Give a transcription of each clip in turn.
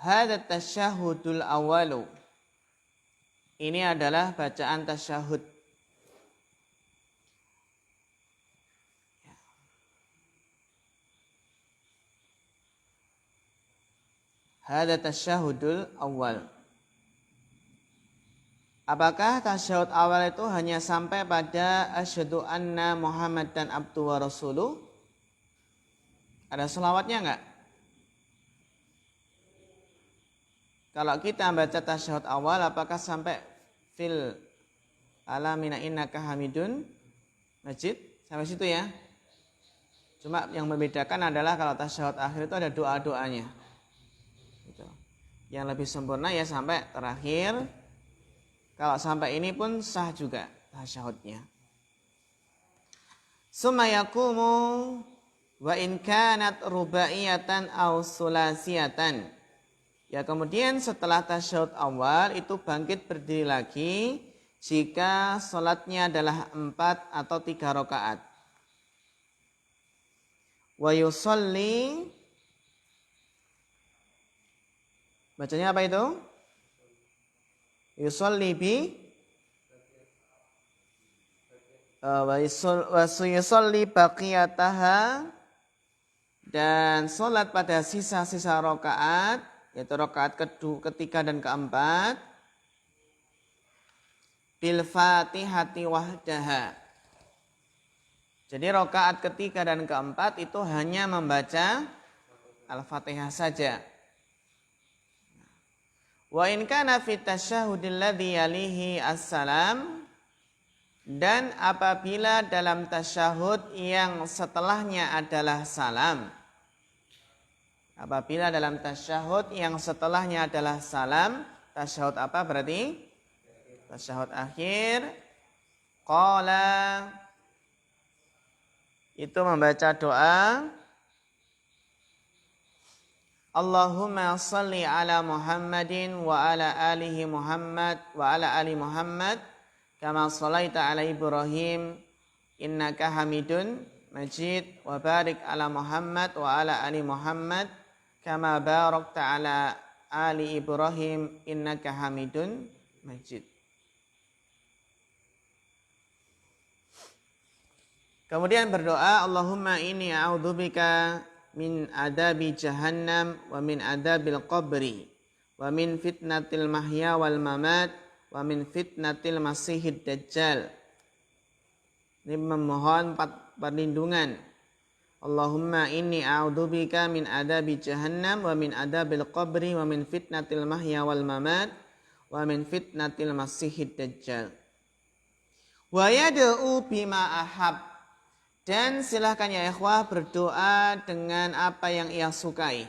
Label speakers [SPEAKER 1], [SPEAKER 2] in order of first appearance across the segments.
[SPEAKER 1] Hadza tasyahhudul awwalu. Ini adalah bacaan tasyahud. Hadza tasyahhudul awwal. Apakah tasyahud awal itu hanya sampai pada asyhadu anna Muhammadan abduhu wa rasuluh? Ada selawatnya enggak? Kalau kita baca tasyahud awal, apakah sampai fil alamina innaka hamidun majid? Sampai situ ya. Cuma yang membedakan adalah kalau tasyahud akhir itu ada doa-doanya. Gitu. Yang lebih sempurna ya sampai terakhir. Kalau sampai ini pun sah juga tasyahudnya. Summa yaqumu wa in kanat rubaiyatan aw sulasiyatan. Ya kemudian setelah tasyahud awal itu bangkit berdiri lagi jika sholatnya adalah 4 atau 3 rakaat. Wa yusalli, bacanya apa itu? Yusalli bi wa yusalli baqiyataha, dan sholat pada sisa-sisa rakaat, yaitu rakaat ketiga dan keempat, bil fatihati wahdaha. Jadi rakaat ketiga dan keempat itu hanya membaca Al-Fatihah saja. Wa in kana fi tasyahhudil ladzi yalihi as-salam, dan apabila dalam tasyahud yang setelahnya adalah salam. Apabila dalam tasyahud yang setelahnya adalah salam, tasyahud apa berarti? Tasyahud akhir. Qala, itu membaca doa Allahumma salli ala Muhammadin wa ala alihi Muhammad wa ala ali Muhammad kama shallaita ala Ibrahim innaka Hamidun Majid wa barik ala Muhammad wa ala ali Muhammad kama barakta ala ali Ibrahim innaka Hamidun Majid. Kemudian berdoa Allahumma inni a'udzubika min adabi jahannam wa min adabil qabri wa min fitnatil mahya wal mamat wa min fitnatil masihid dajjal. Ini memohon perlindungan. Allahumma inni a'udzubika min adabi jahannam wa min adabil qabri wa min fitnatil mahya wal mamat wa min fitnatil masihid dajjal. Wa yad'u bima ahab, dan silahkan ya ikhwah berdoa dengan apa yang ia sukai.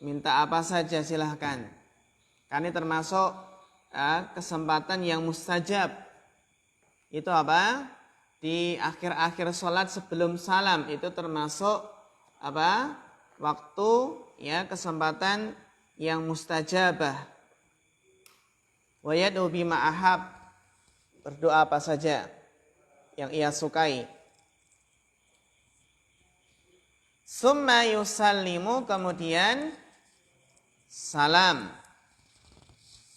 [SPEAKER 1] Minta apa saja silahkan. Karena ini termasuk kesempatan yang mustajab. Itu apa? Di akhir-akhir sholat sebelum salam itu termasuk apa? Waktu ya kesempatan yang mustajabah. Wa yad'u bima ahab, berdoa apa saja yang ia sukai. Summa yusallimu, kemudian salam.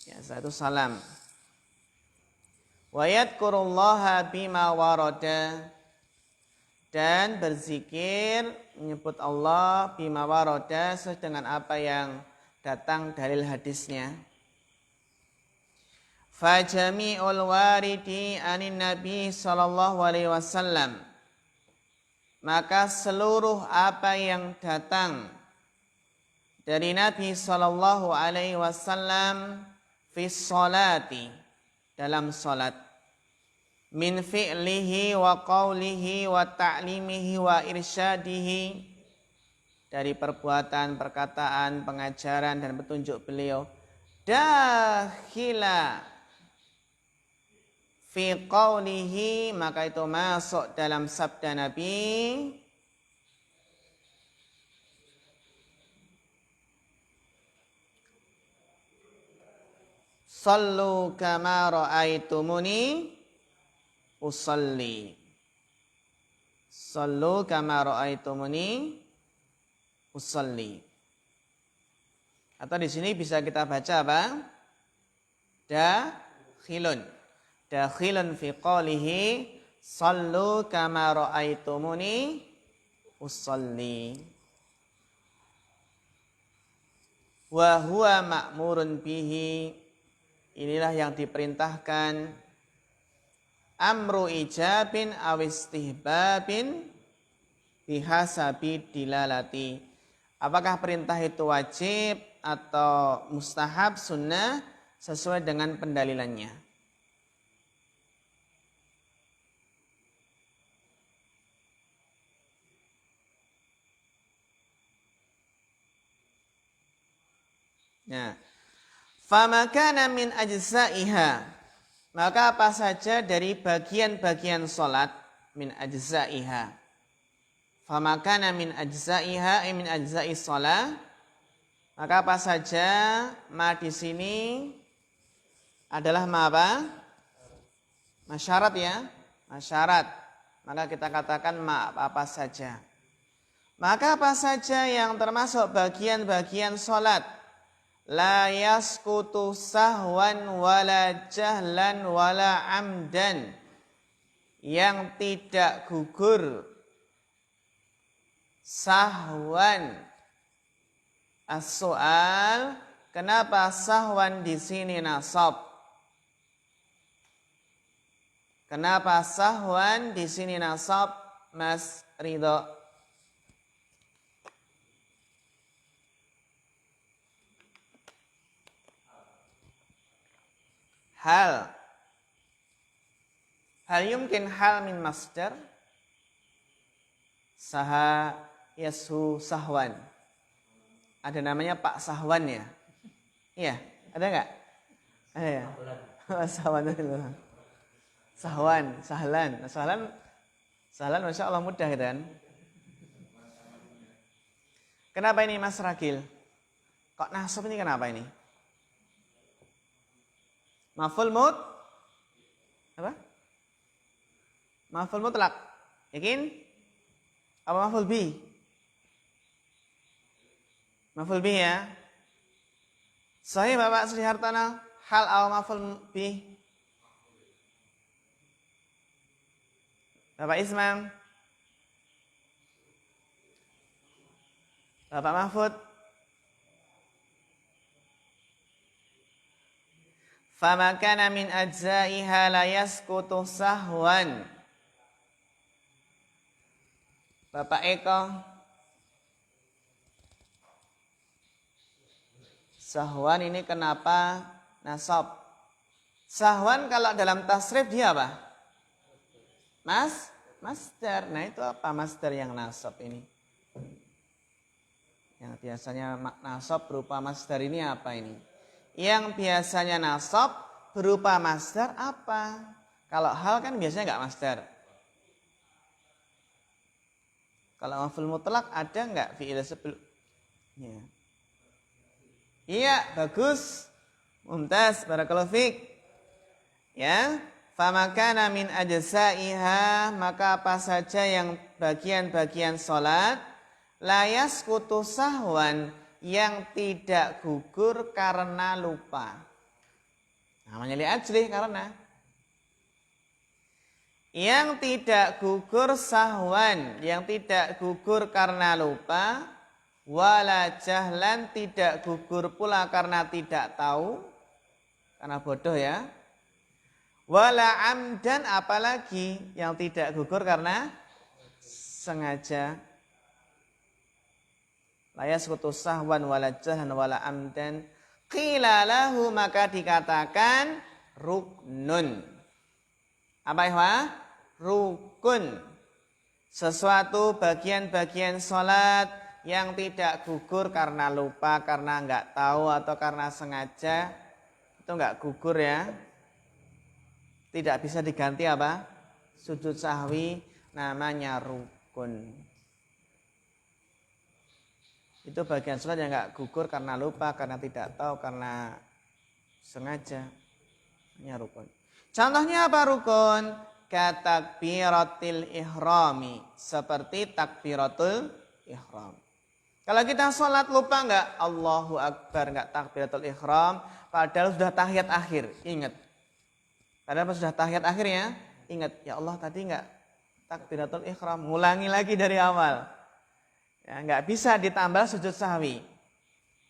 [SPEAKER 1] Ya, satu salam. Wa yadhkurullaha bima warada, dan berzikir menyebut Allah bima warada dengan apa yang datang dalil hadisnya. Fa jami'ul waridi anin nabi sallallahu alaihi wasallam, maka seluruh apa yang datang dari Nabi sallallahu alaihi wasallam fi sholati, dalam salat, min fi'lihi wa qawlihi wa ta'limihi wa irsyadihi, dari perbuatan, perkataan, pengajaran dan petunjuk beliau, dakhila fi qawlihi, maka itu masuk dalam sabda Nabi sallu kama ra'aitumuni usalli. Sallu kama ra'aitumuni usalli. Atau di sini bisa kita baca apa? Dakhilun. Dakhilun fi qawlihi sallu kama ra'aitumuni usalli. Wa huwa ma'murun bihi. Inilah yang diperintahkan. Amru ijabin awistihbabin bihasabi dilalati. Apakah perintah itu wajib atau mustahab, sunnah, sesuai dengan pendalilannya. Nah, famakana min ajza'iha, maka apa saja dari bagian-bagian salat, min ajza'iha. Famakana min ajza'iha, min ajza'i shalah, maka apa saja ma di sini adalah ma apa? Masyarat ya, masyarat. Maka kita katakan ma apa saja. Maka apa saja yang termasuk bagian-bagian salat, la yaskutu sahwan wala jahlan wala amdan, yang tidak gugur sahwan. As-soal, kenapa sahwan di sini nasab? Kenapa sahwan di sini nasab, Mas Ridho? Hal yumkin hal min masdar? Saha yasu sahwan. Ada namanya Pak Sahwan ya? Iya, ada nggak? Ada ya? Sahwan itu. Sahwan, sahlan. Sahlan Masya Allah mudah kan? Kenapa ini Mas Ragil? Kok nasab ini kenapa ini? Maf'ul mut? Apa? Maf'ul mutlak. Yakin? Apa maf'ul bi? Maf'ul bih ya. Sahih Bapak Sri Hartono, hal atau maf'ul bih? Bapak Ismam? Bapak Mahfud? Famakana min ajza'iha la yaskutu sahwan. Bapak Eko? Sahwan ini kenapa nasab? Sahwan kalau dalam tasrif dia apa? Masdar. Nah itu apa masdar yang nasab ini? Yang biasanya nasab berupa masdar ini apa ini? Yang biasanya nasab berupa masdar apa? Kalau hal kan biasanya nggak masdar. Kalau maf'ul mutlak ada nggak fi'il sebelumnya? Iya, bagus. Mumtaz, barakallahu fiik. Ya, famakana min ajza'iha, maka apa saja yang bagian-bagian salat, la yaskutu sahwan, yang tidak gugur karena lupa. Namanya li ajlih, karena yang tidak gugur sahwan, yang tidak gugur karena lupa, wala jahlan, tidak gugur pula karena tidak tahu, karena bodoh ya. Wala amdan, apalagi yang tidak gugur karena sengaja. La yasqutu sahwan wala jahlan wala amdan. Qila lahu, maka dikatakan ruknun. Apa ya? Rukun. Sesuatu bagian-bagian salat yang tidak gugur karena lupa, karena enggak tahu atau karena sengaja, itu enggak gugur ya. Tidak bisa diganti apa? Sujud sahwi, namanya rukun. Itu bagian salat yang enggak gugur karena lupa, karena tidak tahu, karena sengaja. Namanya rukun. Contohnya apa rukun? Katakbiratil ihrami, seperti takbiratul ihram. Kalau kita sholat lupa nggak Allahu Akbar, nggak takbiratul ihram, padahal sudah tahiyat akhir, ingat. Padahal pas sudah tahiyat akhirnya, ingat, ya Allah tadi nggak takbiratul ihram, ngulangi lagi dari awal. Ya, nggak bisa ditambah sujud sahwi.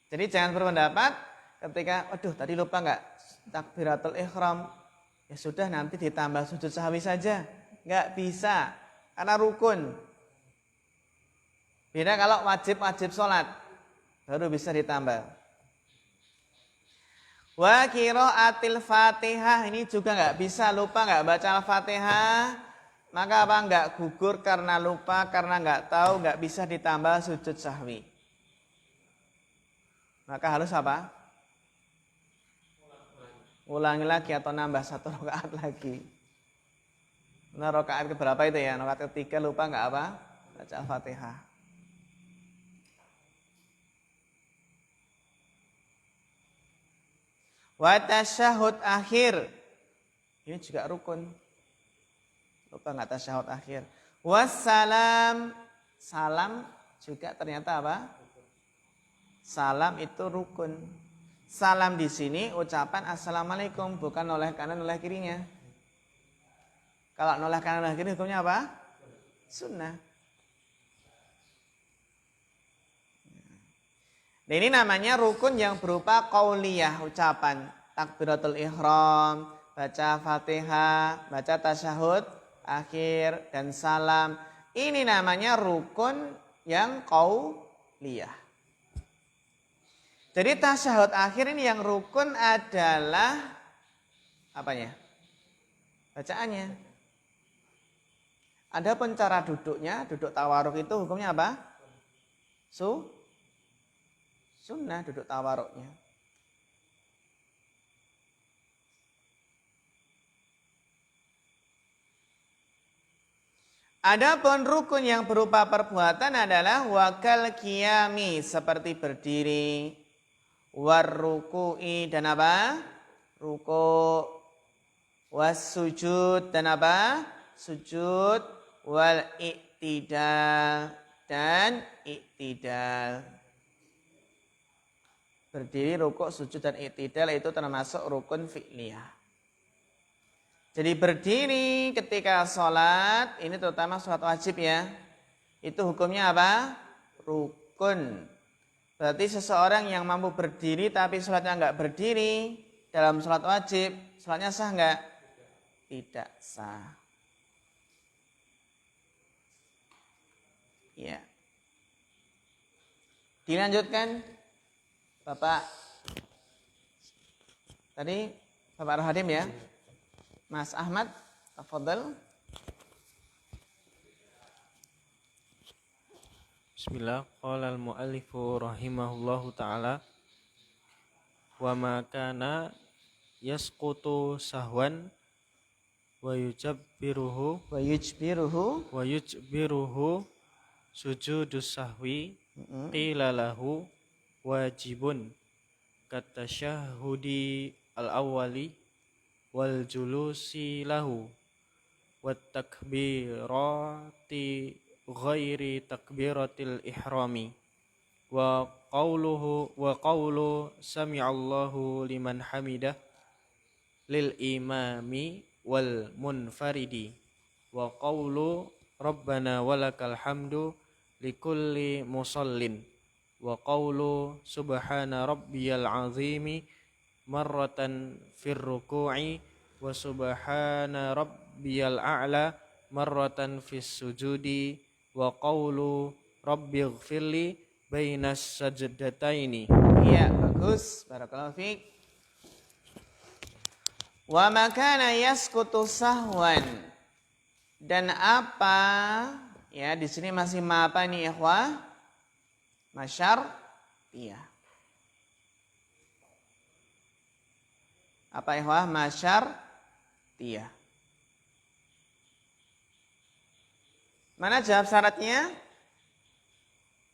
[SPEAKER 1] Jadi jangan berpendapat ketika, aduh tadi lupa nggak takbiratul ihram, ya sudah nanti ditambah sujud sahwi saja. Nggak bisa, karena rukun. Beda kalau wajib sholat, baru bisa ditambah. Wa qiraatil Fatihah, ini juga nggak bisa, lupa nggak baca Al-Fatihah, maka apa? Nggak gugur karena lupa, karena nggak tahu, nggak bisa ditambah sujud sahwi. Maka harus apa? Ulangi lagi atau nambah 1 rakaat lagi. Nah, rakaat keberapa itu ya? Rakaat ketiga lupa nggak apa? Baca Al-Fatihah. Wa tasyahud akhir, ini juga rukun. Lupa nggak tasyahud akhir. Wassalam, salam juga ternyata apa? Salam itu rukun. Salam di sini ucapan assalamualaikum, bukan noleh kanan noleh kirinya. Kalau noleh kanan noleh kiri hukumnya apa? Sunnah. Nah, ini namanya rukun yang berupa qauliyah, ucapan takbiratul ihram, baca Fatihah, baca tasyahud akhir dan salam. Ini namanya rukun yang qauliyah. Jadi tasyahud akhir ini yang rukun adalah apanya? Bacaannya. Adapun cara duduknya, duduk tawaruk itu hukumnya apa? Sunnah duduk tawaruknya. Adapun rukun yang berupa perbuatan adalah wakal qiyami, seperti berdiri, warruku'i dan apa? Ruku', wassujud dan apa? Sujud, wal iktidal dan iktidal. Berdiri, rukuk, sujud dan iktidal itu termasuk rukun fi'liyah. Jadi berdiri ketika sholat, ini terutama sholat wajib ya, itu hukumnya apa? Rukun. Berarti seseorang yang mampu berdiri tapi sholatnya enggak berdiri dalam sholat wajib, sholatnya sah enggak? Tidak sah. Ya. Dilanjutkan. Bapak tadi Bapak Rohadim ya, Mas Ahmad, tafadhal.
[SPEAKER 2] Bismillah, qala al-muallifu rahimahullahu ta'ala wa ma kana yasqutu sahwan wa yujbiruhu sujudus sahwi qila lahu wajibun katasyahudi al-awwali wal julusi lahu wat takbirati ghairi takbiratil ihrami wa qawlu sami'allahu liman hamidah lil imami wal munfaridi wa qawlu rabbana walakal hamdu likulli musallin wa qawlu subhana rabbiyal azimi marratan fir ruku'i wa subhana rabbiyal a'la marratan fis sujudi wa qawlu rabbighfirli bainas sajdataini.
[SPEAKER 1] Iya, bagus. Barakallahu fiik. Wa makana yasqutu sahwan, dan apa ya di sini masih ma apa nih ikhwah? Masyartiyah. Apa ikhwah? Masyartiyah. Mana jawab syaratnya?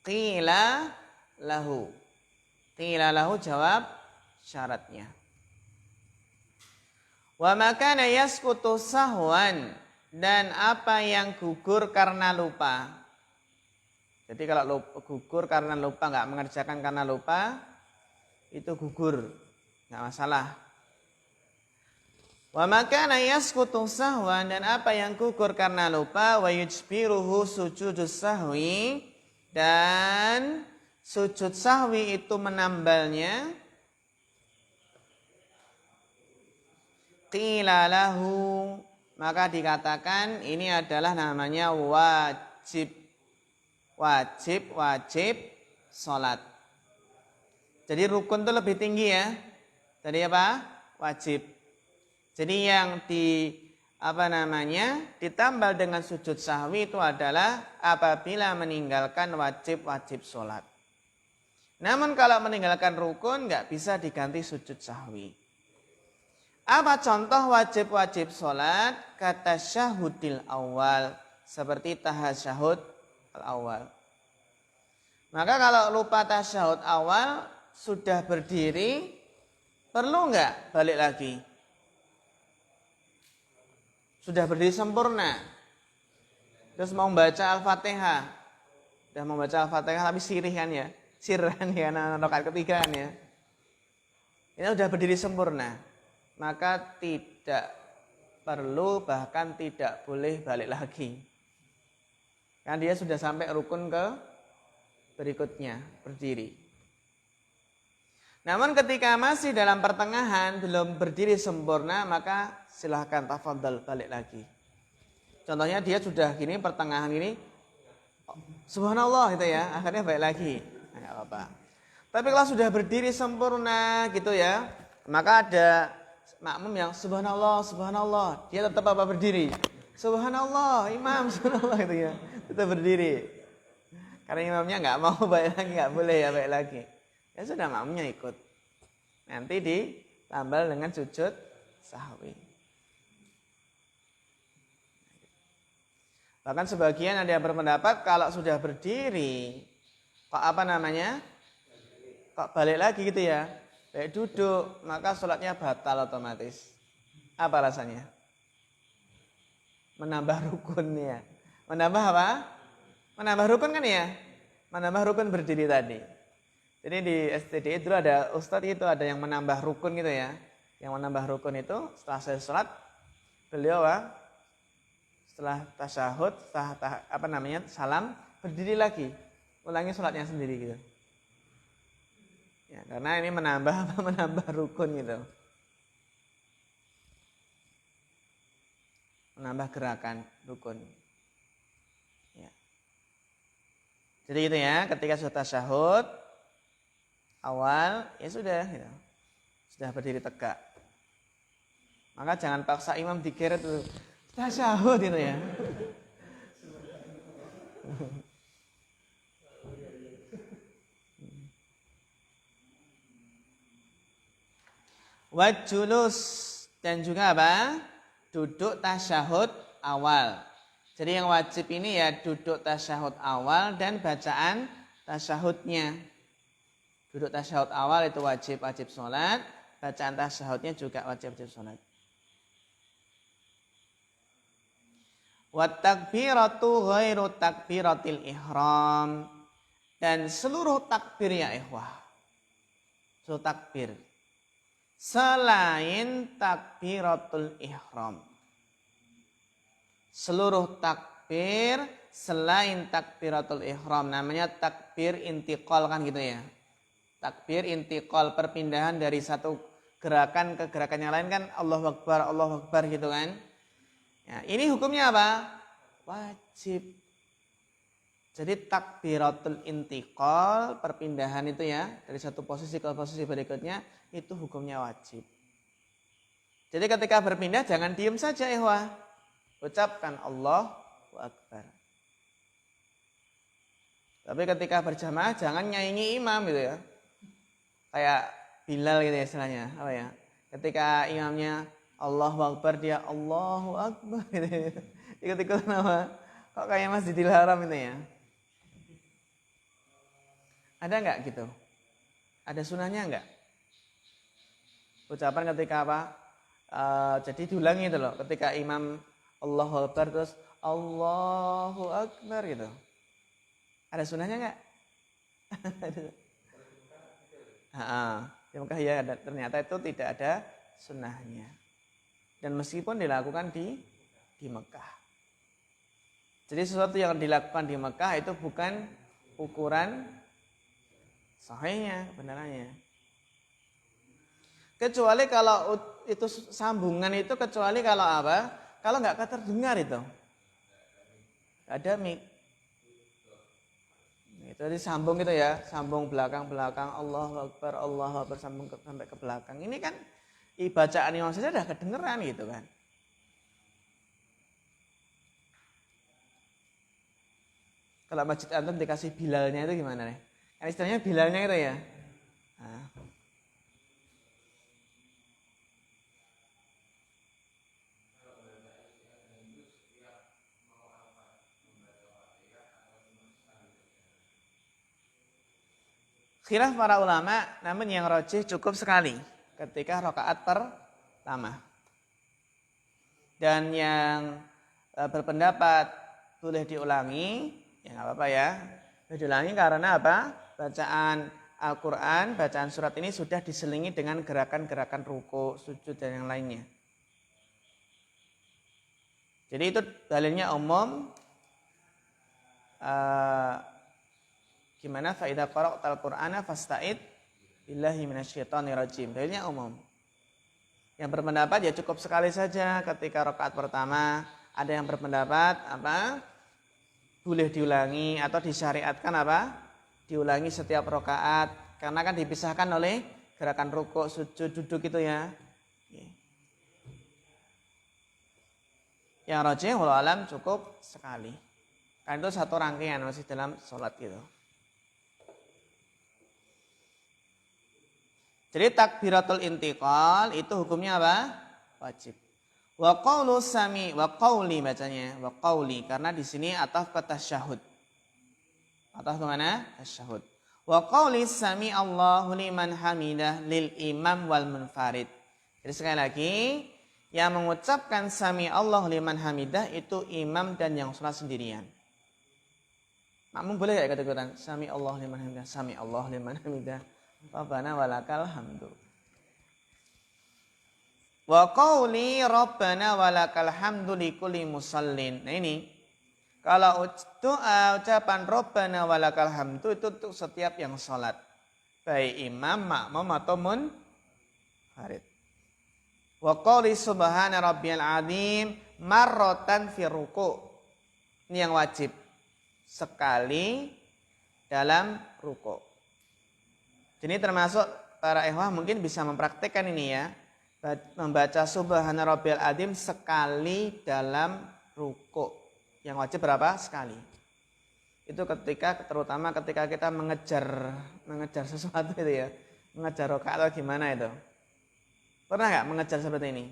[SPEAKER 1] Qila lahu. Qila lahu jawab syaratnya. Wa makana yasqutu sahwan, dan apa yang gugur karena lupa. Jadi kalau gugur karena lupa, nggak mengerjakan karena lupa, itu gugur, nggak masalah. Wa makana yasqutu sahwan, dan apa yang gugur karena lupa, wa yujbiruhu sujudus sahwi, dan sujud sahwi itu menambalnya. Qila lahu, maka dikatakan ini adalah namanya wajib salat. Jadi rukun itu lebih tinggi ya. Jadi apa? Wajib. Jadi yang ditambal dengan sujud sahwi itu adalah apabila meninggalkan wajib salat. Namun kalau meninggalkan rukun nggak bisa diganti sujud sahwi. Apa contoh wajib salat? Kata syahudil awal, seperti tasyahud al-awal. Maka kalau lupa tasyahud awal, sudah berdiri, perlu nggak balik lagi? Sudah berdiri sempurna, terus mau membaca Al-Fatihah, sudah membaca Al-Fatihah tapi sirihan ya, rakaat ketiga kan ya. Ini sudah berdiri sempurna, maka tidak perlu, bahkan tidak boleh balik lagi. Kan dia sudah sampai rukun ke berikutnya, berdiri. Namun ketika masih dalam pertengahan, belum berdiri sempurna, maka silahkan tafadhal balik lagi. Contohnya dia sudah gini, pertengahan ini, subhanallah gitu ya, akhirnya balik lagi. Nggak apa-apa. Tapi kalau sudah berdiri sempurna gitu ya, maka ada makmum yang subhanallah, dia tetap apa berdiri? Subhanallah, imam subhanallah gitu ya, tetap berdiri. Karena imamnya nggak mau balik lagi, nggak boleh ya balik lagi. Ya sudah, makmumnya ikut. Nanti ditambal dengan sujud sahwi. Bahkan sebagian ada yang berpendapat kalau sudah berdiri, kok balik lagi gitu ya, balik duduk, maka sholatnya batal otomatis. Apa alasannya? Menambah rukunnya. Menambah apa? Menambah rukun kan ya? Menambah rukun berdiri tadi. Jadi di STDI dulu ada ustadz itu, ada yang menambah rukun gitu ya. Yang menambah rukun itu setelah selesai sholat, beliau setelah tasyahud, salam, berdiri lagi, ulangi sholatnya sendiri gitu. Ya, karena ini menambah rukun gitu. Menambah gerakan rukun. Ya. Jadi gitu ya, ketika sudah tasyahud awal, ya sudah gitu. Sudah berdiri tegak. Maka jangan paksa imam digeret dulu. Tasyahud itu ya. Wajulus, dan juga apa? Duduk tasyahud awal. Jadi yang wajib ini ya duduk tasyahud awal dan bacaan tasyahudnya. Duduk tasyahud awal itu wajib sholat, bacaan tasyahudnya juga wajib sholat. Wat takbiratu ghairu takbiratil ihram, dan seluruh takbir ya ikhwah, seluruh takbir selain takbiratul ihram, seluruh takbir selain takbiratul ihram, namanya takbir intiqal kan gitu ya. Takbir intiqal, perpindahan dari satu gerakan ke gerakan yang lain kan, Allahu Akbar gitu kan. Ya, ini hukumnya apa? Wajib. Jadi takbiratul intiqal, perpindahan itu ya, dari satu posisi ke posisi berikutnya, itu hukumnya wajib. Jadi ketika berpindah jangan diem saja ikhwah. Ucapkan Allahu Akbar. Tapi ketika berjamaah jangan nyanyi imam gitu ya. Kayak Bilal gitu ya istilahnya, apa ya? Ketika imamnya Allahu Akbar, dia Allahu Akbar gitu. Ikut-ikut nama. Kok kayak Masjidil Haram itu ya? Ada enggak gitu? Ada sunahnya enggak? Ucapan ketika apa? Jadi diulangi itu loh. Ketika imam Allahu Akbar terus Allahu Akbar gitu. Ada sunnahnya nggak? Di Mekah ya ada, ternyata itu tidak ada sunnahnya. Dan meskipun dilakukan di Mekah. Jadi sesuatu yang dilakukan di Mekah itu bukan ukuran sahihnya, kebenarannya. Kecuali kalau itu sambungan itu, kecuali kalau apa? Kalau nggak terdengar itu. Ada mic. Itu disambung gitu ya, sambung belakang-belakang, Allahu Akbar, sambung sampai ke belakang. Ini kan bacaan imam saja sudah kedengeran gitu kan. Kalau masjid antum dikasih bilalnya itu gimana nih? Kan istilahnya bilalnya itu ya. Nah. Khilaf para ulama, namun yang rajih cukup sekali ketika rakaat pertama. Dan yang berpendapat boleh diulangi, ya nggak apa-apa ya. Boleh diulangi karena apa? Bacaan Al-Quran, bacaan surat ini sudah diselingi dengan gerakan-gerakan ruku, sujud dan yang lainnya. Jadi itu dalilnya umum. Gimana fa idza qara'tal Qur'ana fasta'id billahi minasyaitonir rajim. Dalilnya umum. Yang berpendapat ya cukup sekali saja ketika rakaat pertama. Ada yang berpendapat apa? Boleh diulangi atau disyariatkan apa? Diulangi setiap rakaat karena kan dipisahkan oleh gerakan rukuk, sujud, duduk itu ya. Yang rajih wallahu alam cukup sekali. Kan itu satu rangkaian masih dalam sholat gitu. Jadi takbiratul intiqal itu hukumnya apa? Wajib. Wa qaulu sami wa qauli bacanya, wa qauli karena di sini ataf ke tasyahud. Ataf ke mana? Tasyahud. Wa qauli sami Allahu liman hamidah lil imam wal munfarid. Jadi sekali lagi yang mengucapkan sami Allahu liman hamidah itu imam dan yang salat sendirian. Makmum boleh enggak kata-kata sami Allahu liman hamidah, sami Allahu liman hamidah. Rabbana walakal hamdu. Wa qauli Rabbana walakal hamdu likulli musallin. Nah ini kalau doa ucapan Rabbana walakal hamdu itu untuk setiap yang salat. Baik imam, makmum atau munfarid. Wa qauli subhana rabbiyal azim marratan fi ruku'. Ini yang wajib. Sekali dalam ruku'. Jadi termasuk para ikhwah mungkin bisa mempraktikkan ini ya. Membaca subhana rabbiyal azim sekali dalam ruku'. Yang wajib berapa? Sekali. Itu terutama ketika kita mengejar sesuatu itu ya. Mengejar rakaat atau gimana itu. Pernah nggak mengejar seperti ini?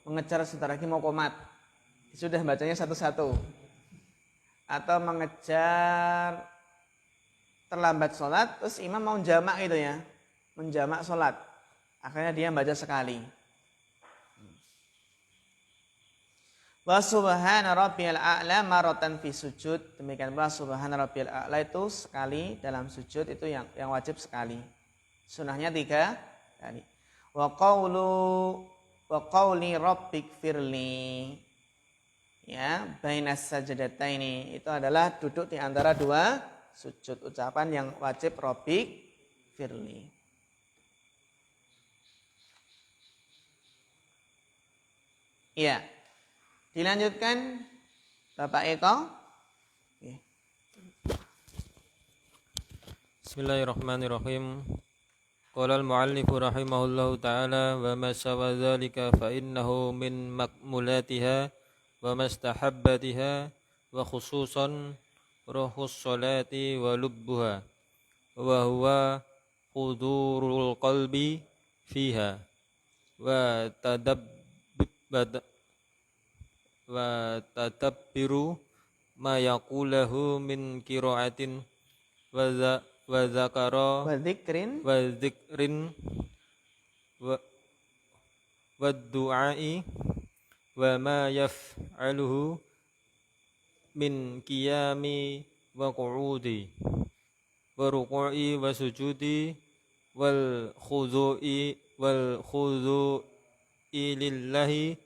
[SPEAKER 1] Mengejar sebentar lagi mau qomat. Sudah bacanya satu-satu. Atau mengejar terlambat sholat, terus imam mau jamak gitu ya. Menjamak sholat. Akhirnya dia baca sekali. Wa subhana rabbiyal a'la maratan fi sujud. Demikian pula subhana rabbiyal a'la itu sekali dalam sujud itu yang wajib sekali. Sunnahnya 3 kali. Wa qauli rabbik firli. Ya, bainas sajdataini itu adalah duduk di antara dua sujud, ucapan yang wajib rabbik firli. Iya. Dilanjutkan Bapak Eko.
[SPEAKER 2] Bismillahirrahmanirrahim. Qala al-muallif rahimahullahu ta'ala wa ma sawa dzalika fa innahu min makmulatiha wa mastahabbatiha wa khususan ruhus salati wa lubbuha wa huwa hudurul qalbi fiha wa tadabbiru ma yaqulahu min qiraatin wa zakara wa dzikrin wa du'ai wa ma yaf'aluhu min qiyami wa qu'udi wa ruku'i wa sujudi wal khudu'i lillahi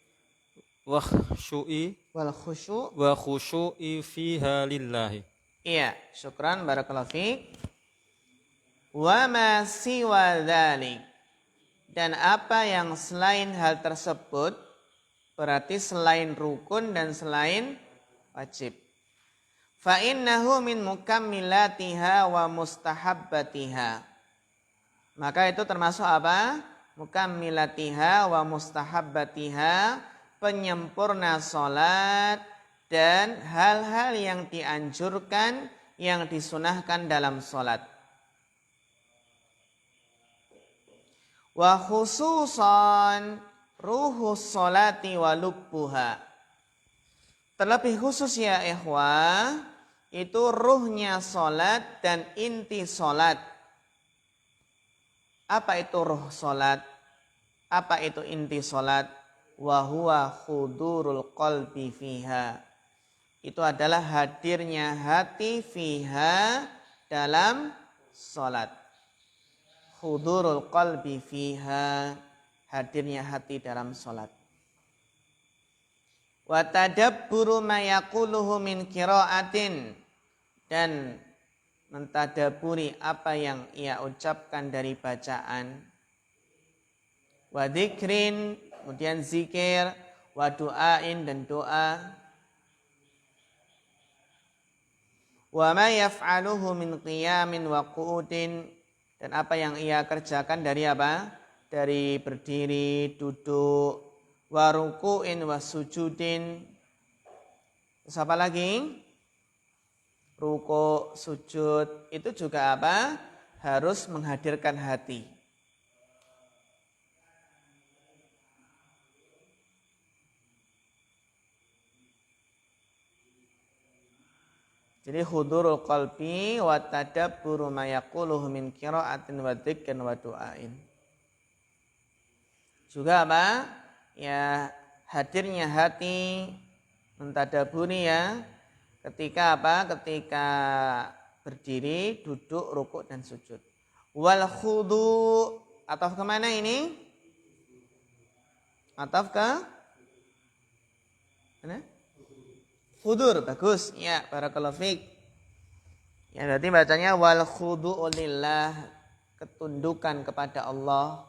[SPEAKER 2] wa khushu'i fiha lillahi.
[SPEAKER 1] Iya, syukran barakallahu fiik. Wa ma siwa dzalik, dan apa yang selain hal tersebut, berarti selain rukun dan selain wajib. Fa innahu min mukammilatiha wa mustahabbatiha. Maka itu termasuk apa? Mukammilatiha wa mustahabbatiha, penyempurna salat dan hal-hal yang dianjurkan, yang disunahkan dalam salat. Wa khususan ruhus salati wa lubbuha. Terlebih khusus ya ikhwah, itu ruhnya salat dan inti salat. Apa itu ruh salat? Apa itu inti salat? Wa huwa khudurul qalbi fiha. Itu adalah hadirnya hati fiha dalam salat. Hudurul qalbi fiha, hadirnya hati dalam salat. Wa tadabburu ma yaquluhu min qiraatin, dan mentadaburi apa yang ia ucapkan dari bacaan. Wa dzikrin, kemudian zikir, wa du'ain, dan doa. Wa ma yaf'aluhu min qiyamin wa qu'udin, dan apa yang ia kerjakan dari apa? Dari berdiri, duduk, wa ruku'in wa sujudin. Terus apa lagi? Ruku', sujud, itu juga apa? Harus menghadirkan hati. Jadi hudurul qalbi wa tadabburu ma yaquluhu min qiraatin wa dzikrin wa du'ain. Juga apa? Ya, hadirnya hati mentadaburi ya, ketika apa? Ketika berdiri, duduk, rukuk dan sujud. Wal khudu', ataf kemana ini? Ataf ke mana? Khudur, bagus. Ya, barakallahu fiik. Ya, berarti bacanya wal khudu'u lillah, ketundukan kepada Allah,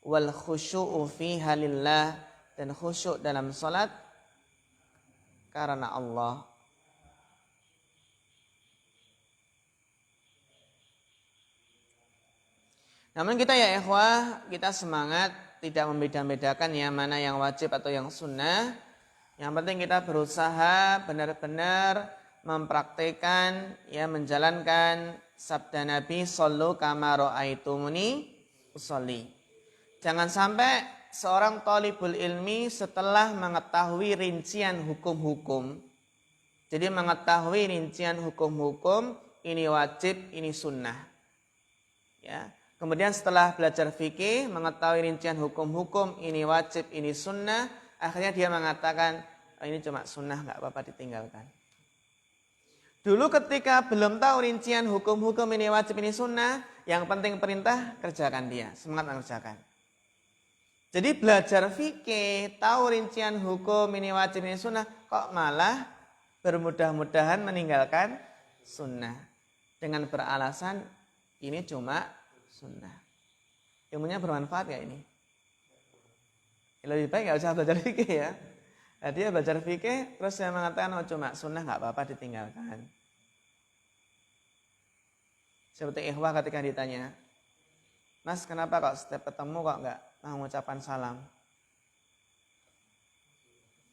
[SPEAKER 1] wal khusyu'u fiha lillah, dan khusyuk dalam salat karena Allah. Namun kita ya ikhwah, kita semangat tidak membeda-bedakan ya mana yang wajib atau yang sunnah. Yang penting kita berusaha benar-benar mempraktikkan, ya, menjalankan sabda Nabi sallu kama ra'aitumuni usolli. Jangan sampai seorang thalibul ilmi setelah mengetahui rincian hukum-hukum, jadi mengetahui rincian hukum-hukum, ini wajib, ini sunnah. Ya. Kemudian setelah belajar fikih, mengetahui rincian hukum-hukum, ini wajib, ini sunnah, akhirnya dia mengatakan, oh, ini cuma sunnah, nggak apa-apa ditinggalkan. Dulu ketika belum tahu rincian hukum-hukum, ini wajib, ini sunnah, yang penting perintah, kerjakan dia, semangat mengerjakan. Jadi belajar fikih, tahu rincian hukum, ini wajib, ini sunnah, kok malah bermudah-mudahan meninggalkan sunnah. Dengan beralasan, ini cuma sunnah. Ilmunya bermanfaat gak ini? Lebih baik gak usah belajar fikih ya. Nah, dia belajar fikih, terus saya mengatakan, oh cuma sunnah gak apa-apa ditinggalkan. Seperti ikhwah ketika ditanya, Mas kenapa kok setiap ketemu kok gak mengucapkan salam?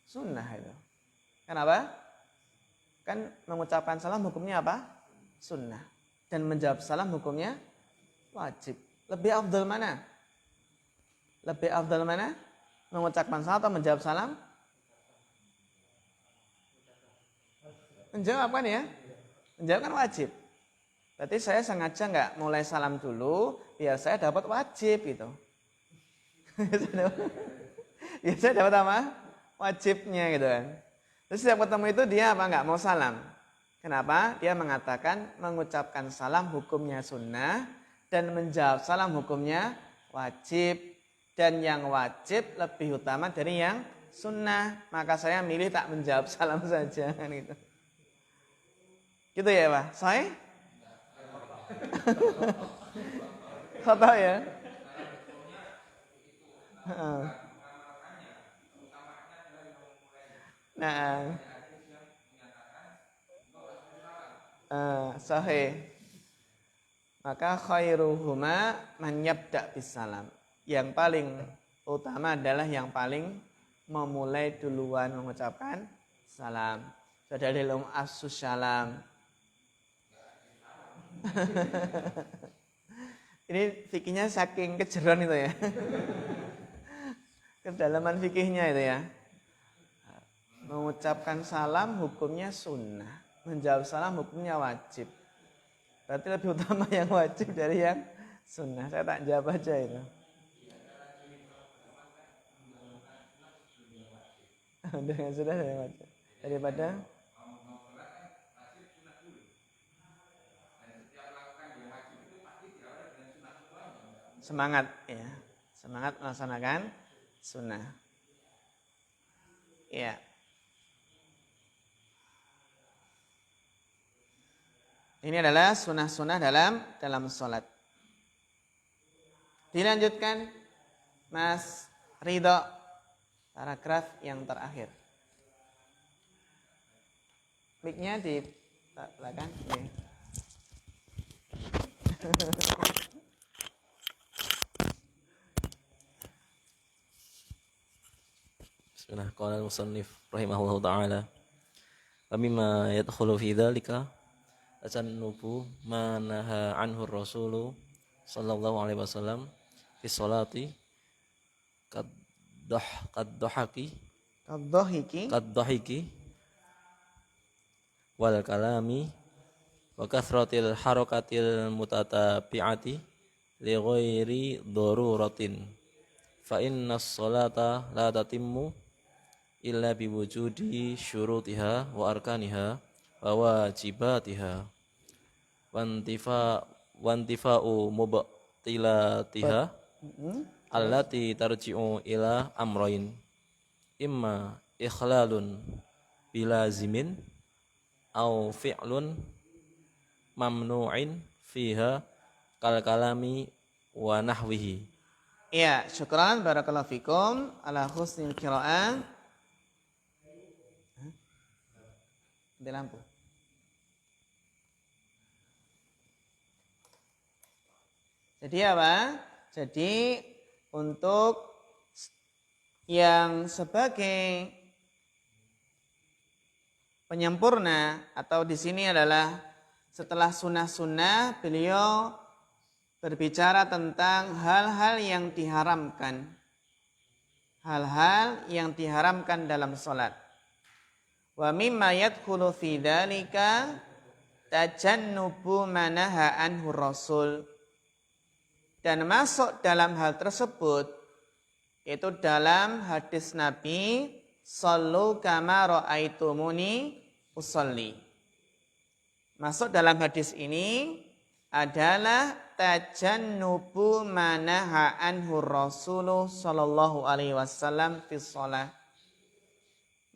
[SPEAKER 1] Sunnah itu. Kenapa? Kan mengucapkan salam hukumnya apa? Sunnah. Dan menjawab salam hukumnya wajib. Lebih afdal mana? Lebih afdal mana? Mengucapkan salam atau menjawab salam? Menjawab kan ya? Menjawab kan wajib. Berarti saya sengaja nggak mulai salam dulu, biar saya dapat wajib gitu. Biar saya dapat apa? Wajibnya gitu kan. Terus setiap ketemu itu dia apa nggak mau salam? Kenapa? Dia mengatakan mengucapkan salam hukumnya sunnah dan menjawab salam hukumnya wajib. Dan yang wajib lebih utama dari yang sunnah. Maka saya milih tak menjawab salam saja. Gitu, gitu ya Pak? Saya? Kata ya? Nah, sahih. Maka khairuhuma man yabda bisalam. Yang paling utama adalah yang paling memulai duluan mengucapkan salam. Sadalil as-sus salam. Ini fikihnya saking kejeron itu ya. Kedalaman fikihnya itu ya. Mengucapkan salam hukumnya sunnah. Menjawab salam hukumnya wajib. Berarti lebih utama yang wajib dari yang sunnah. Saya tak jawab aja itu. Dengan sudah saya wajib. Daripada semangat ya. Semangat melaksanakan sunnah. Ya. Ini adalah sunnah-sunnah dalam sholat. Dilanjutkan Mas Ridho, paragraf yang terakhir. Mic-nya di belakang. Okay.
[SPEAKER 3] Bismillah, qala al-musannif rahimahullahu ta'ala. Wa mimma yadkhulu fi dzalika tajannubu ma naha anhu rasulu sallallahu alaihi wasallam fi sholati kadhahiki wal kalami wa kathratil harakatil mutatabi'ati li ghairi daruratin fa innas sholata la tatimmu illa biwujudi syurutiha wa arkaniha wa wajibatiha wantifa'u mubtilatiha allati tarji'u ila amrain imma ikhlalun bilazimin au fi'lun mamnu'in fiha kal kalami wa nahwihi.
[SPEAKER 1] Iya, syukran barakallahu fikum ala husnil qiraah. Di lampu. Jadi apa? Jadi untuk yang sebagai penyempurna atau di sini adalah setelah sunnah-sunnah beliau berbicara tentang hal-hal yang diharamkan. Hal-hal yang diharamkan dalam salat. Wa mimma yadkhulu fi dzalika tajannubu manaha anhu rasul. Dan masuk dalam hal tersebut itu dalam hadis Nabi sallu kama raaitumuni usolli. Masuk dalam hadis ini adalah tajannubu manaha anhu Rasulullah sallallahu alaihi wasallam fi shalah.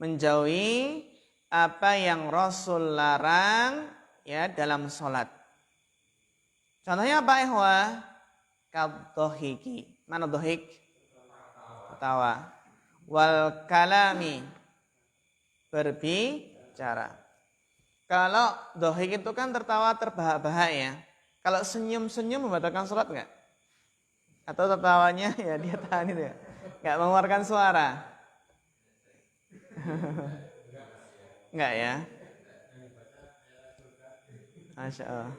[SPEAKER 1] Menjauhi apa yang Rasul larang ya dalam salat. Contohnya apa ikhwah? Kadhahiki. Mana dhahik? Ketawa. Wal kalami. Berbicara. Kalau dhahik itu kan tertawa terbahak-bahak ya. Kalau senyum-senyum membatalkan salat enggak? Atau tertawanya ya dia tahan itu ya. Enggak mengeluarkan suara. Enggak ya? Masya Allah.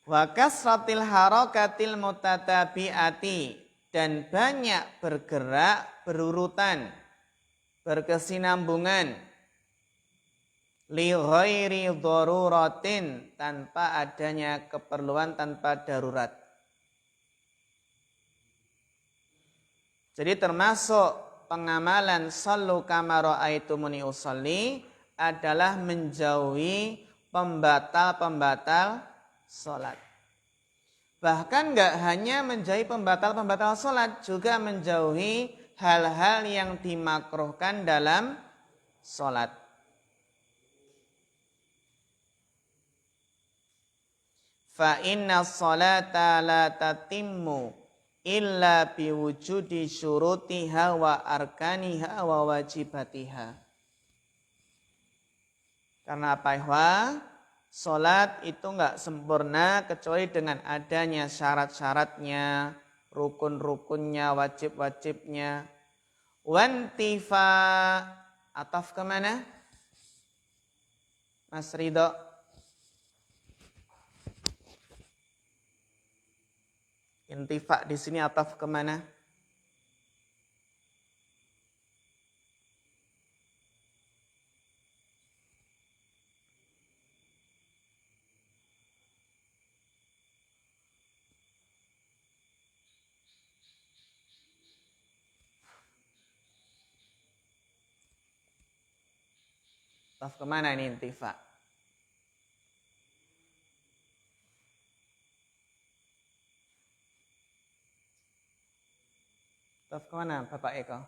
[SPEAKER 1] Wa kasratil harakatil mutatabi'ati, dan banyak bergerak berurutan, berkesinambungan, li ghairi daruratin, tanpa adanya keperluan, tanpa darurat. Jadi termasuk pengamalan sallu kama ra'aitumuni usolli adalah menjauhi pembatal-pembatal sholat. Bahkan enggak hanya menjauhi pembatal-pembatal sholat, juga menjauhi hal-hal yang dimakruhkan dalam sholat. Fa inna sholata la tatimmu illa biwujudi syurutiha wa arkaniha wa wajibatiha. Karena apa ya? Salat itu enggak sempurna kecuali dengan adanya syarat-syaratnya, rukun-rukunnya, wajib-wajibnya. Wantifa ataf kemana? Mas Ridho. Intifa di sini ataf kemana? Ataf kemana ini intifa? Ataf kemana Bapak Eko?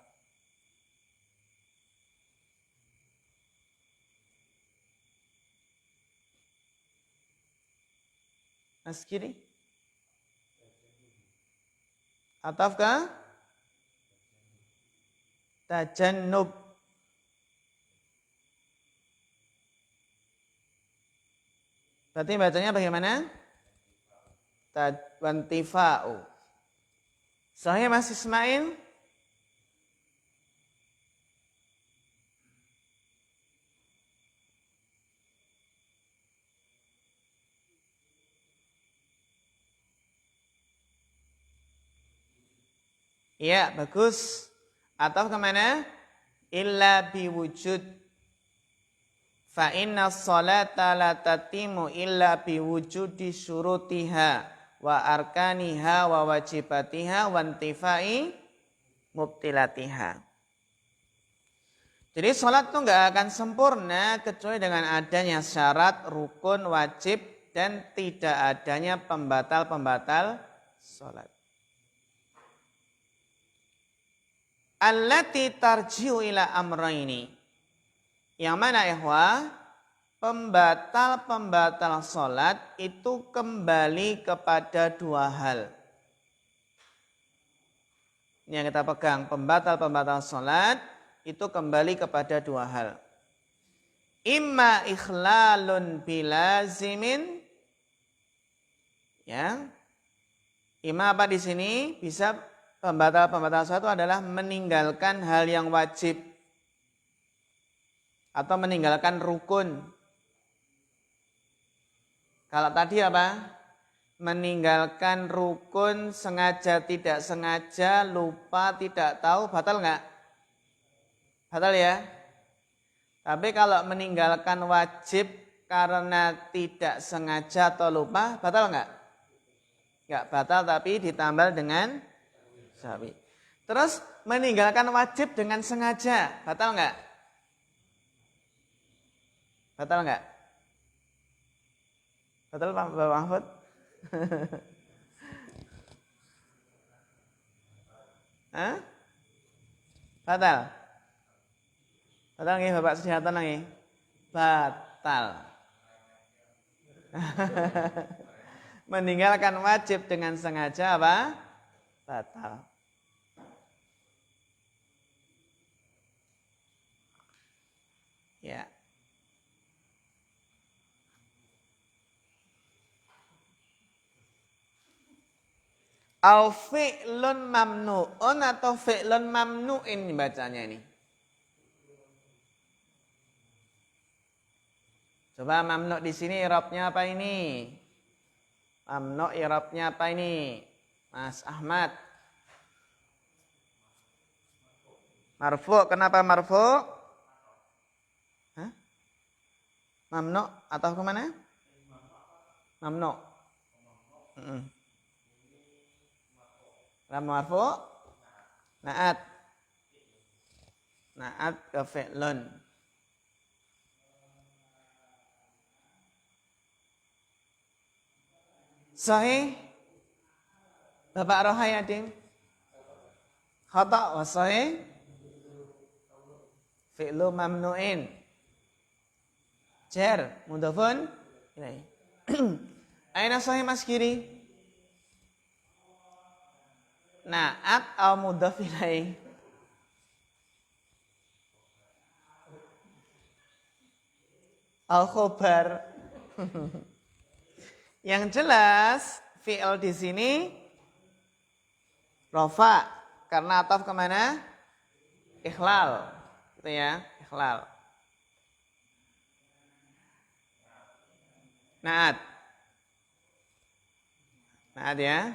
[SPEAKER 1] Mas Kiri? Ataf ke? Tajannub. Berarti bacanya bagaimana? Wantifa'u. Sahih Mas Ismail? Iya, bagus. Atau kemana? Illa biwujud. Fa inna sholata la tatimu illa biwujudi syurutiha wa arkaniha wa wajibatiha wa intifai mubtilatiha. Jadi sholat itu enggak akan sempurna kecuali dengan adanya syarat, rukun, wajib, dan tidak adanya pembatal-pembatal sholat. Allati tarji'u ila amrayni. Yang mana ikhwah? Pembatal-pembatal sholat itu kembali kepada dua hal. Ini yang kita pegang. Pembatal-pembatal sholat itu kembali kepada dua hal. Imma ikhlalun bilazimin. Ya. Imma apa di sini? Bisa pembatal-pembatal sholat itu adalah meninggalkan hal yang wajib. Atau meninggalkan rukun. Kalau tadi apa? Meninggalkan rukun sengaja tidak sengaja, lupa tidak tahu, batal enggak? Batal ya? Tapi kalau meninggalkan wajib karena tidak sengaja atau lupa, batal enggak? Enggak batal tapi ditambal dengan sahwi. Terus meninggalkan wajib dengan sengaja, batal enggak? Batal enggak? Batal Pak Mahfud? Hah? Batal? Batal nggih Bapak Sejahatan nggih? Batal. Meninggalkan wajib dengan sengaja apa? Batal. Ya. Au fi'lun mamnu'un atau fi'lun mamnu'in bacanya ini. Coba mamnu' di sini i'rabnya apa ini? Mamnu' i'rabnya apa ini? Mas Ahmad. Marfu', kenapa marfu'? Hah? Mamnu' atau kemana? Mamnu'. Lam marfu' naat Naat ke fi'lun. Sahih? Bapak Rohai Adim? Khata' wa sahih? Fi'lu mamnu'in. Jar, mudhafun ilaih. Aina sahih Mas Giri? Naat au mudhaf ilaih? Al khobar. Yang jelas fi'il di sini rofa karena ataf kemana? Ikhlal, gitu ya, ikhlal. Naat ya.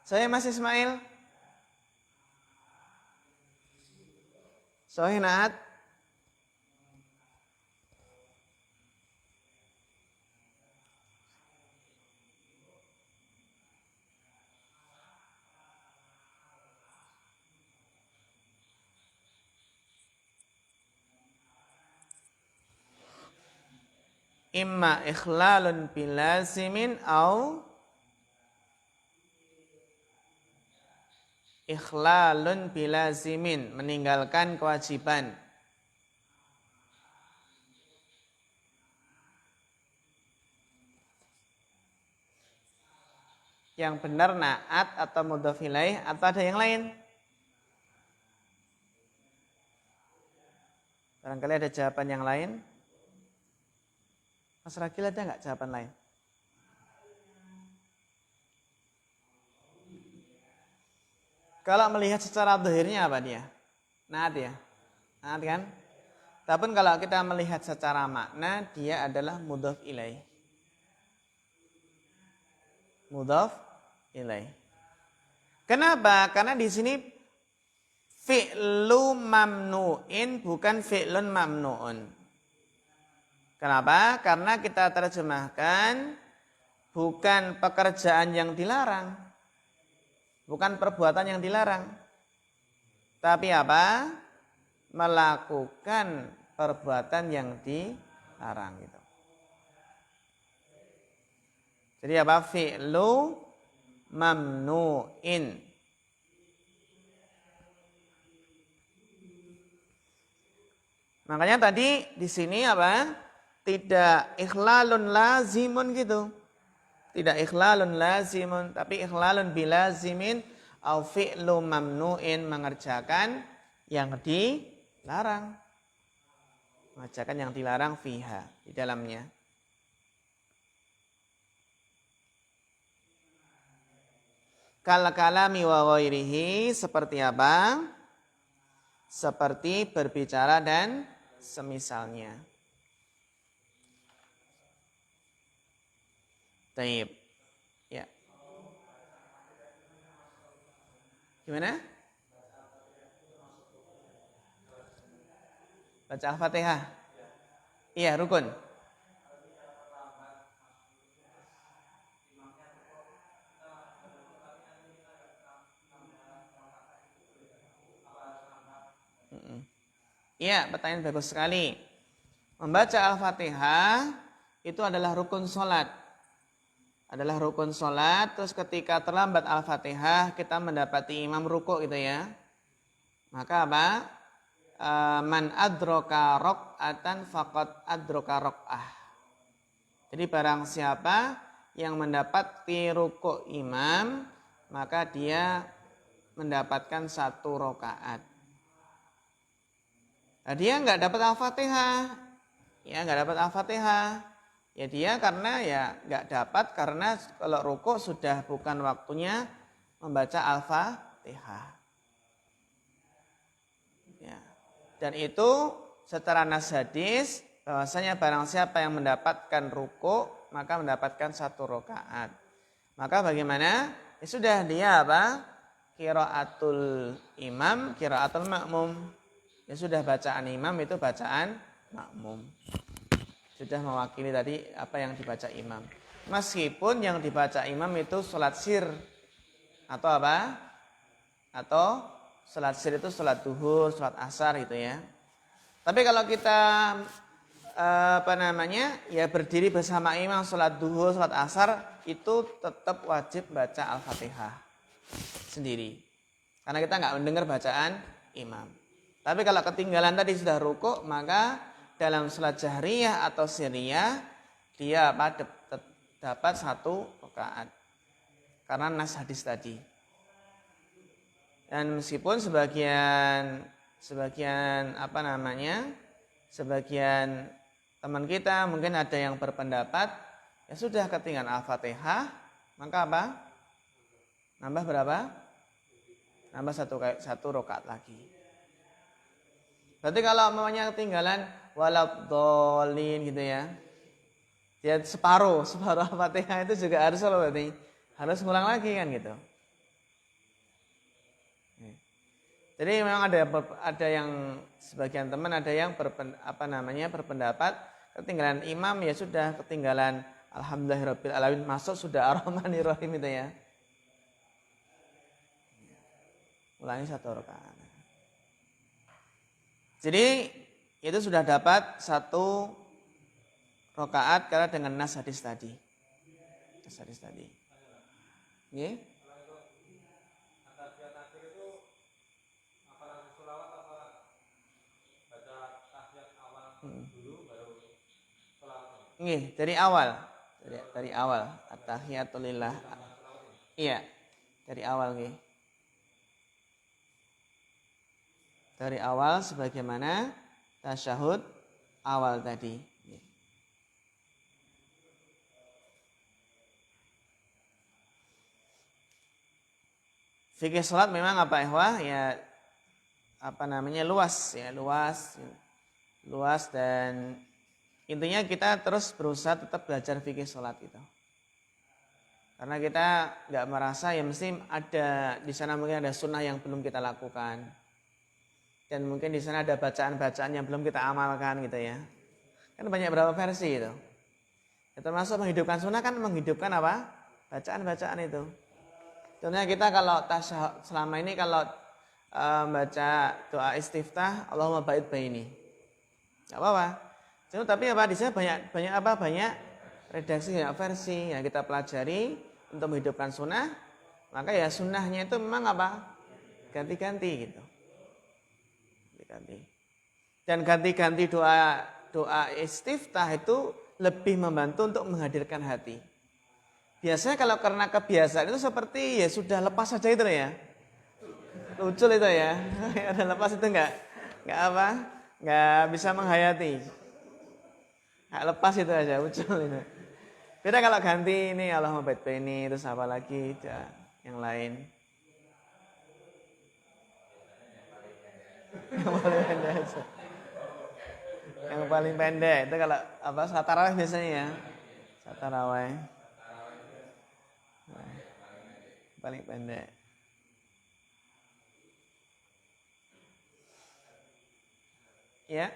[SPEAKER 1] Sahih Mas Ismail? Sahih naat? Imma ikhlalun bilazimin au ikhlalun bilazimin, meninggalkan kewajiban. Yang benar naat atau mudhaf ilaih atau ada yang lain? Barangkali ada jawaban yang lain. Mas Ragil ada nggak jawaban lain? Kalau melihat secara zahirnya apa dia? Naat ya? Naat kan? Tapi kalau kita melihat secara makna, dia adalah mudhaf ilaih. Mudhaf ilaih. Kenapa? Karena di sini fi'lu mamnu'in bukan fi'lun mamnu'un. Kenapa? Karena kita terjemahkan bukan pekerjaan yang dilarang. Bukan perbuatan yang dilarang. Tapi apa? Melakukan perbuatan yang dilarang gitu. Jadi apa? Fi'lu mamnu'in. Makanya tadi di sini apa? Tidak ikhlalun lazimun gitu. Tidak ikhlalun lazimun, tapi ikhlalun bilazimin au fi'lu mamnu'in, mengerjakan yang dilarang. Mengerjakan yang dilarang fiha, di dalamnya. Kal kalami wa ghairihi, seperti apa? Seperti berbicara dan semisalnya. Taib. Ya. Gimana? Baca Al-Fatihah. Iya, rukun. Iya, pertanyaan bagus sekali. Membaca Al-Fatihah itu adalah rukun sholat. Adalah rukun sholat. Terus ketika terlambat Al-Fatihah, kita mendapati imam rukuk gitu ya. Maka apa? Man adroka rok'atan faqad adroka rok'ah. Jadi barang siapa yang mendapati rukuk imam, maka dia mendapatkan 1 rakaat. Nah, dia nggak dapat Al-Fatihah, ya nggak dapat Al-Fatihah, ya dia karena ya nggak dapat karena kalau rukuk sudah bukan waktunya membaca Al-Fatihah. Ya. Dan itu secara nas hadis bahwasanya barang siapa yang mendapatkan rukuk maka mendapatkan 1 rakaat. Maka bagaimana? Ya sudah dia apa? Qiraatul imam, qiraatul makmum. Ya sudah bacaan imam itu bacaan makmum. Sudah mewakili tadi apa yang dibaca imam. Meskipun yang dibaca imam itu sholat sir. Atau apa? Atau sholat sir itu sholat duhur, sholat asar gitu ya. Tapi kalau kita ya berdiri bersama imam sholat duhur, sholat asar itu tetap wajib baca Al-Fatihah sendiri. Karena kita nggak mendengar bacaan imam. Tapi kalau ketinggalan tadi sudah rukuk, maka dalam sholat jahriyah atau sirriyah dia dapat 1 rakaat. Karena nas hadis tadi. Dan meskipun sebagian teman kita mungkin ada yang berpendapat ya sudah ketinggalan Al-Fatihah, maka apa? Nambah berapa? Nambah 1 rakaat lagi. Berarti kalau namanya ketinggalan waladhdallin gitu ya. Ya separuh Al-Fatihah itu juga harus apa berarti? Harus ngulang lagi kan gitu. Jadi memang ada yang sebagian teman ada yang berpendapat ketinggalan imam ya sudah ketinggalan alhamdulillahirabbil alamin masuk sudah ar-rahmanir-rahim itu ya. Ulangi 1 rakaat. Jadi itu sudah dapat 1 rakaat karena dengan nas hadis tadi. Nas hadis tadi. Nggih. Nggih, dari awal. Dari awal. At-tahiyatu lillah. Iya. Dari awal nggih. Dari awal sebagaimana tasyahud awal tadi. Fikih salat memang apa ikhwah ya luas dan intinya kita terus berusaha tetap belajar fikih salat itu. Karena kita nggak merasa ya mesti ada di sana mungkin ada sunnah yang belum kita lakukan. Dan mungkin di sana ada bacaan-bacaan yang belum kita amalkan gitu ya. Kan banyak berapa versi itu. Ya, termasuk menghidupkan sunnah kan menghidupkan apa? Bacaan-bacaan itu. Contohnya kita kalau selama ini kalau baca doa istiftah Allahumma ba'id baini. Enggak apa-apa. Cuma tapi apa di sana banyak redaksi banyak versi yang kita pelajari untuk menghidupkan sunnah. Maka ya sunnahnya itu memang apa? Ganti-ganti gitu. Dan ganti-ganti doa istiftah itu lebih membantu untuk menghadirkan hati. Biasanya kalau karena kebiasaan itu seperti ya sudah lepas saja itu ya. Lucu itu ya. Ada lepas itu enggak bisa menghayati. Enggak lepas itu aja ucul itu. Beda kalau ganti ini Allahumma ba'id baini terus apa lagi yang lain. Yang paling pendek itu kalau apa salat tarawih biasanya ya. Salat tarawih. Paling pendek. Ya.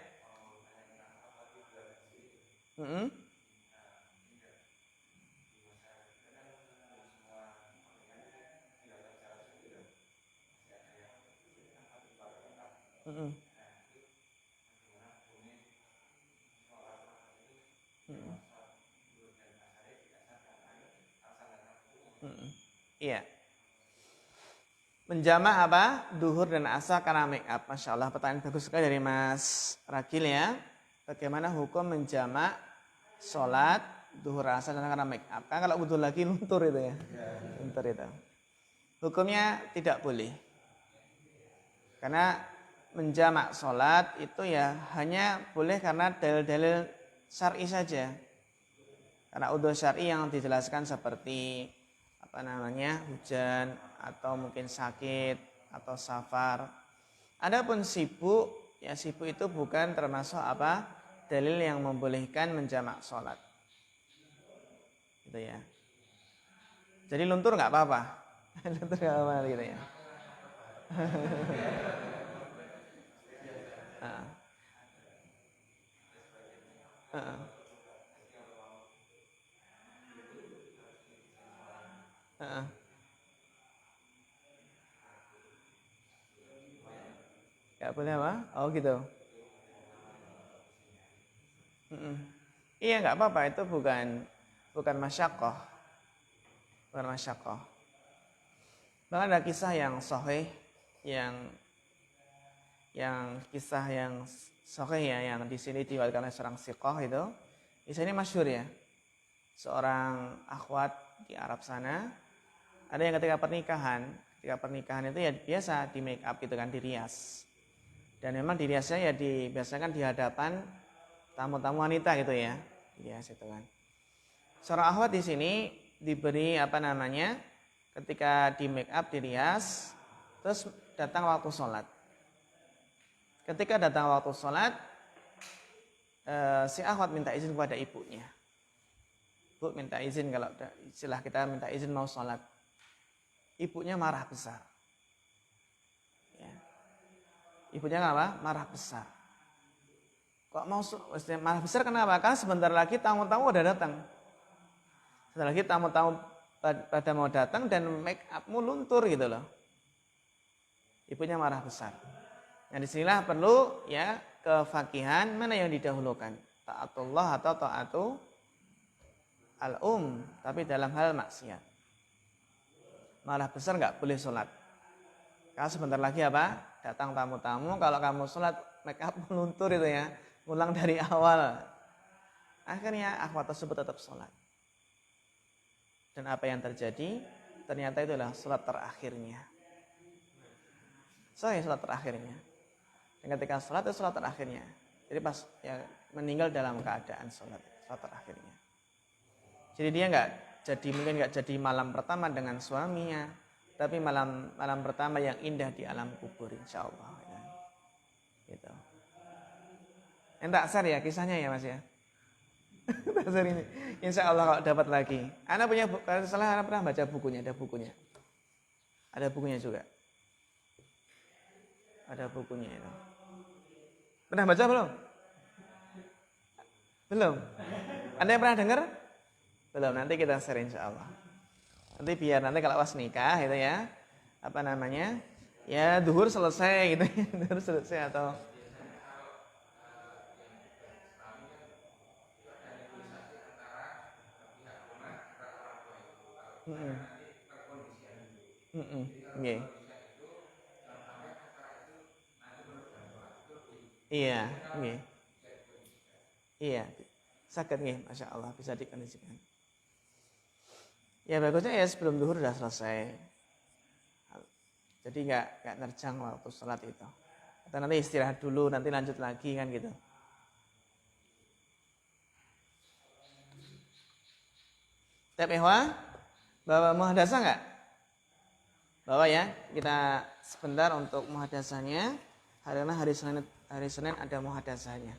[SPEAKER 1] Iya. Menjamak apa? Duhur dan asar karena make up. Masya Allah, pertanyaan bagus sekali dari Mas Ragil ya. Bagaimana hukum menjamak sholat duhur asar karena make up? Kan kalau betul lagi luntur itu ya. Luntur itu. Hukumnya tidak boleh. Karena menjamak sholat itu ya hanya boleh karena dalil-dalil syar'i saja. Karena udzur syar'i yang dijelaskan seperti hujan atau mungkin sakit atau safar. Adapun sibuk, ya sibuk itu bukan termasuk dalil yang membolehkan menjamak sholat. Gitu ya. Jadi luntur nggak apa-apa. Luntur nggak apa-apa gitu ya. Gak boleh apa? Oh gitu. Iya nggak apa-apa, itu bukan masyakoh, bukan masyakoh. Bahkan ada kisah yang sahih, yang kisah yang sahih ya, yang di sini diwakilkan oleh seorang siqah itu. Kisah ini masyhur ya. Seorang akhwat di Arab sana, ada yang ketika pernikahan itu ya biasa di make up gitu kan, dirias. Dan memang diriasnya ya biasakan di hadapan tamu-tamu wanita gitu ya. Dirias itu kan. Seorang akhwat di sini diberi ketika di make up dirias, terus datang waktu sholat. Ketika datang waktu sholat, si akhwat minta izin kepada ibunya. Bu, minta izin, kalau istilah kita minta izin mau sholat. Ibunya marah besar. Ya. Ibunya apa? Marah besar. Kok mau marah besar kenapa? Karena sebentar lagi tamu-tamu udah datang. Sebentar lagi tamu-tamu pada mau datang dan make upmu luntur gitu loh. Ibunya marah besar. Nah disinilah perlu ya kefakihan, mana yang didahulukan, taatullah atau taatu tapi dalam hal maksiat. Marah besar nggak boleh sholat. Karena sebentar lagi apa? Datang tamu-tamu, kalau kamu sholat make up meluntur itu ya, ulang dari awal. Akhirnya akhwat tersebut tetap sholat. Dan apa yang terjadi? Ternyata itulah sholat terakhirnya. Sholat terakhirnya. Dan ketika sholat itu sholat terakhirnya. Jadi pas ya meninggal dalam keadaan sholat terakhirnya. Jadi dia mungkin nggak jadi malam pertama dengan suaminya, tapi malam pertama yang indah di alam kubur, insya Allah. Ya. Gitu. Entak sar ya kisahnya ya mas ya. Tasar ini, insya Allah kalau dapat lagi. Anak punya, kalau salah anak pernah baca bukunya, ada bukunya. Ada bukunya juga. Ada bukunya itu. Pernah baca belum? Belum? Anda yang pernah dengar? Belum, nanti kita share insya Allah. Nanti biar nanti kalau pas nikah itu ya, ya duhur selesai gitu ya, duhur selesai atau okay. Iya, okay. Iya, sakit nih, masya Allah bisa dikondisikan. Ya bagusnya ya sebelum duhur sudah selesai. Jadi nggak nerjang waktu sholat itu. Atau nanti istirahat dulu, nanti lanjut lagi kan gitu. Tiap ehwa, bawa muhadasah nggak? Bawa ya, kita sebentar untuk muhadasahnya. Hari Senin ada muhadasahnya.